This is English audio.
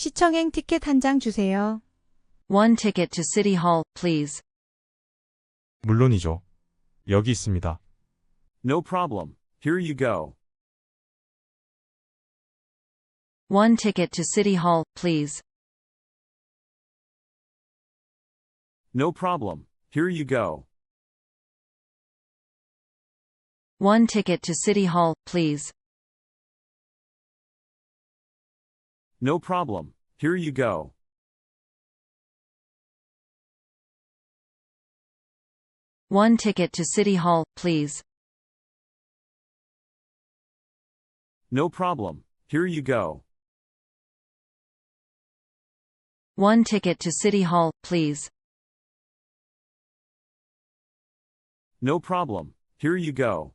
시청행 티켓 한 장 주세요. One ticket to City Hall, please. 물론이죠. 여기 있습니다. No problem. Here you go. One ticket to City Hall, please. No problem. Here you go. One ticket to City Hall, please. No problem. Here you go. One ticket to City Hall, please. No problem. Here you go. One ticket to City Hall, please. No problem. Here you go.